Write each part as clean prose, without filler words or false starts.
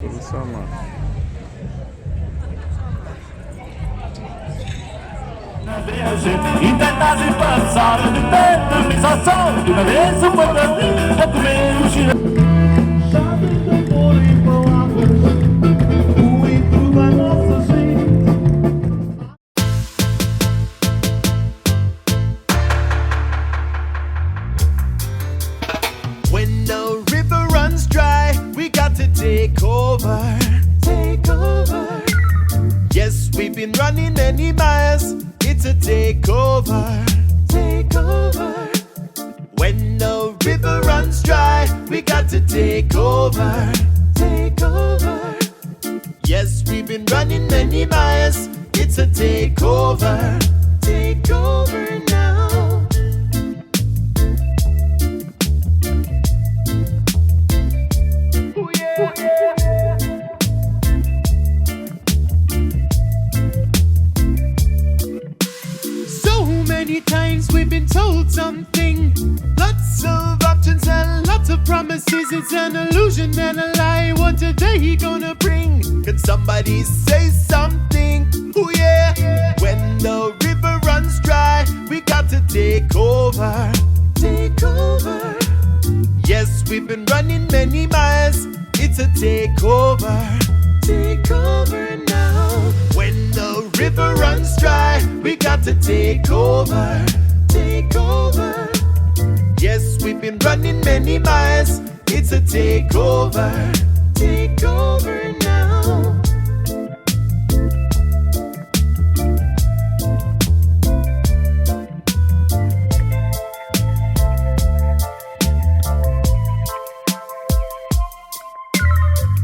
Tudo só, mano. E tentar passar de perto, sensação de uma vez um padrão a comer o giro. Sabe de amor e palavras, o intro da nossa gente. When the river runs dry, we got to take over. Take over. Yes, we've been running many miles. It's a takeover. Take over. When the river runs dry, we got to take over. Take over. Yes, we've been running many miles. It's a takeover. Take over now. Ooh, yeah. So many times we've been told something. Lots of options and lots of promises. It's an illusion and a lie. What are they gonna bring? Can somebody say something? Oh yeah. When the river runs dry, we got to take over. Take over. Yes, we've been running many miles. It's a takeover. Take over now. When the river runs dry, we got to take over. Take over. Yes, we've been running many miles. It's a takeover. Take over now.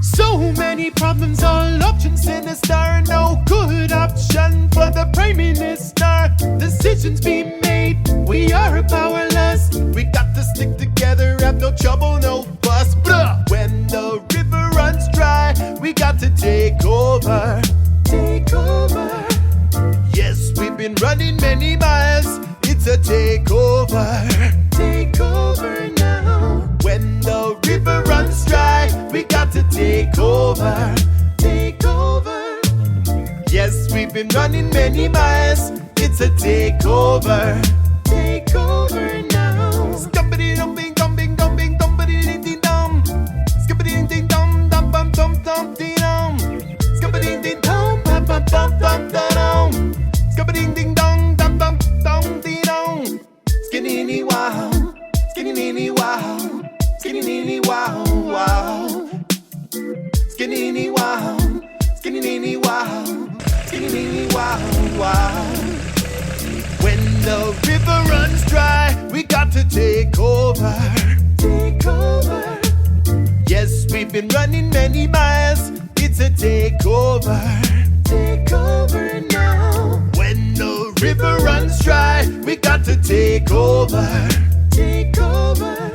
So many problems, all options in a star. No good option for the Prime Minister. Decisions being made, we are powerless. We got to stick together, have no trouble, no fuss. Blah! When the river runs dry, we got to take over. Take over. Yes, we've been running many miles. It's a takeover. Take over now. When the river runs dry, we got to take over. Take over. Yes, we've been running many miles. It's a takeover. Take over now. Scumpity dum bing dum bing dum bing dum ba ding ding dum. Skippity ding dum dum bum dum dum ding dum. Skippity ding dum bum bum bum dum dum. Skippity ding dong dum dum dum ding dong. Skinny wow. Skinny wow. Skinny wow wow. Skinny wow. Skinny wow. Skinny wow wow. When the river runs dry, we got to take over. Take over. Yes, we've been running many miles. It's a takeover. Take over now. When the river runs dry, we got to take over. Take over.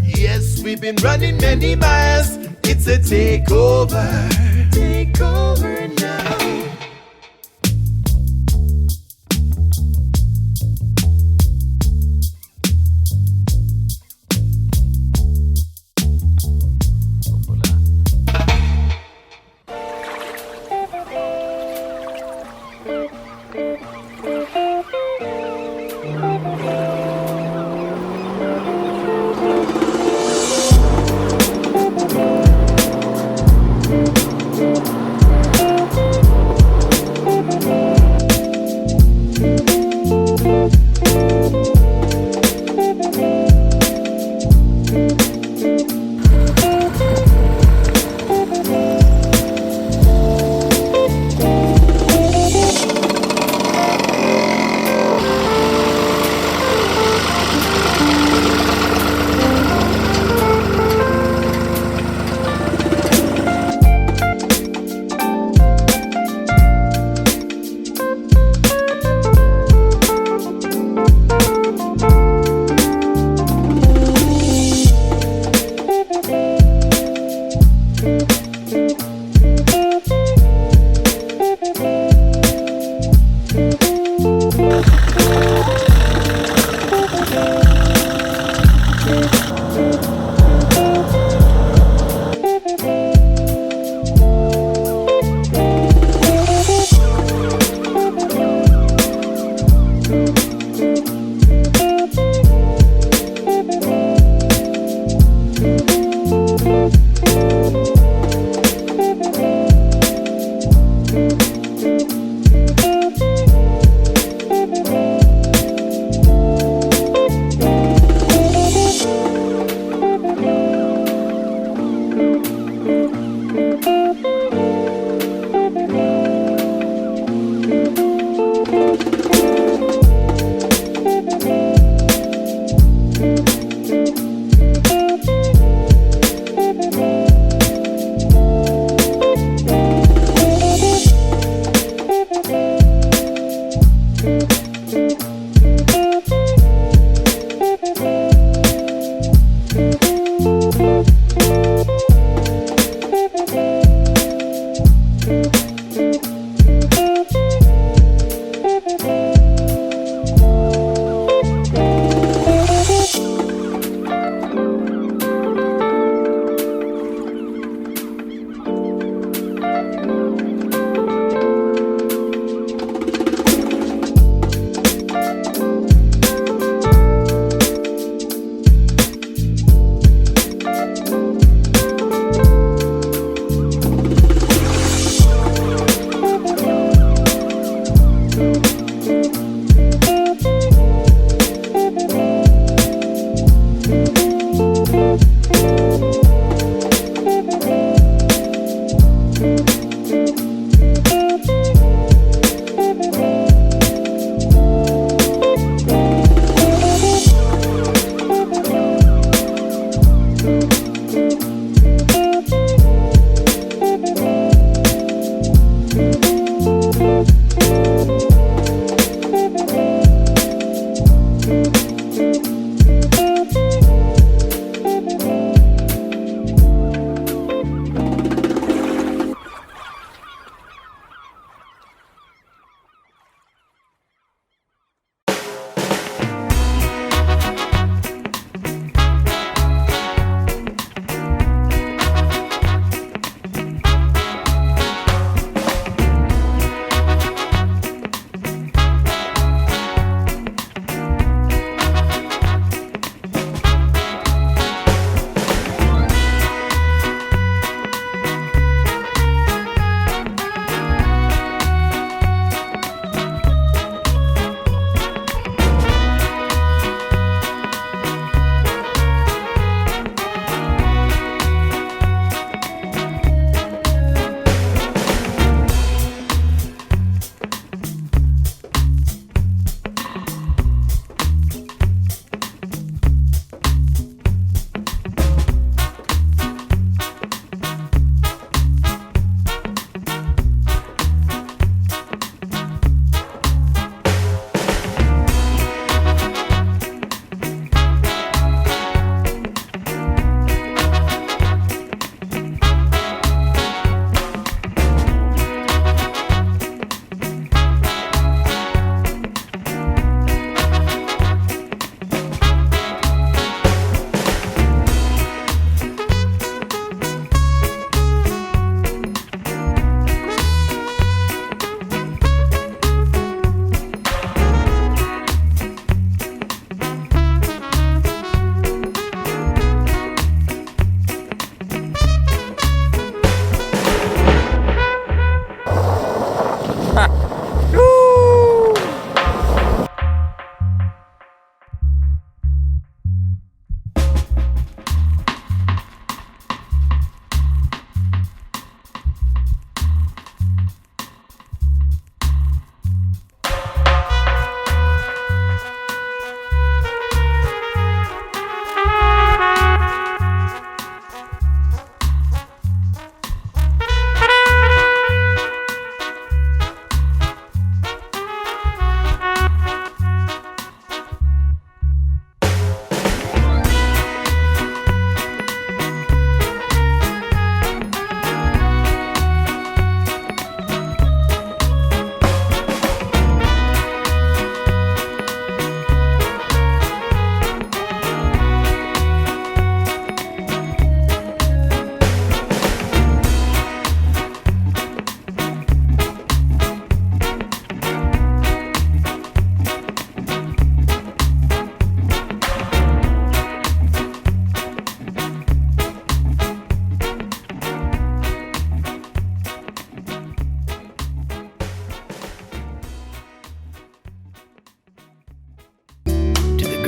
Yes, we've been running many miles. It's a takeover. Take over now.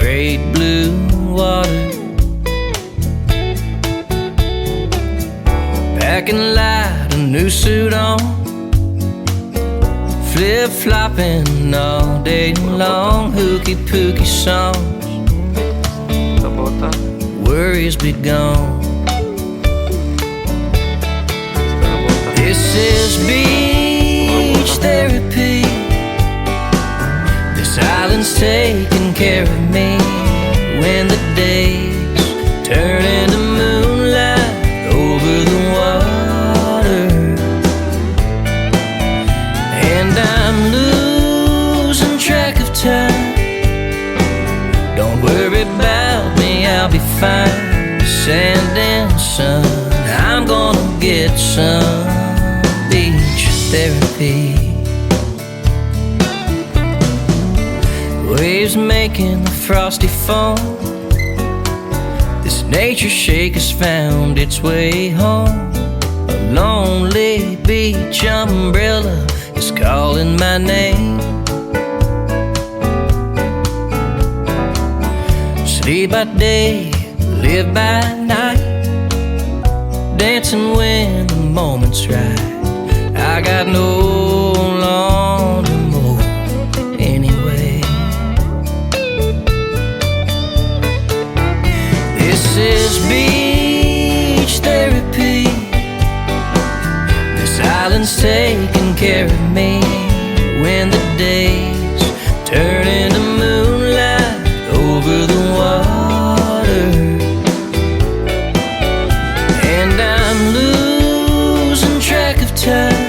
great blue water. Back parking lot, a new suit on, flip-flopping all day long, hooky-pooky songs, worries be gone. This is beach therapy. This island's taking care of me when the days turn into moonlight over the water, and I'm losing track of time. Don't worry about me, I'll be fine. Sand and sun, I'm gonna get some beach therapy. Waves making the frosty foam. This nature shake has found its way home. A lonely beach umbrella is calling my name. Sleep by day, live by night, dancing when the moment's right. I got no lawn to mow anyway. This is beach therapy. This island's taking care of me when the days turn into moonlight over the water, and I'm losing track of time.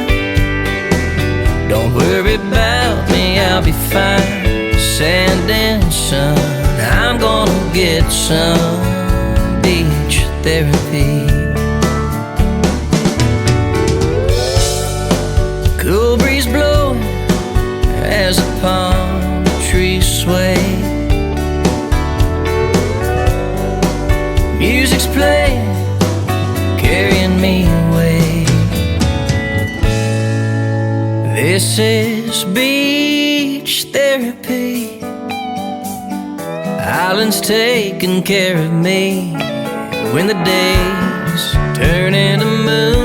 Don't worry about me, I'll be fine. Sand and sun, I'm gonna get some beach therapy. Cool breeze blowing as the palm trees sway. Music's playing, carrying me away. This is beach therapy. Island's taking care of me when the days turn into moon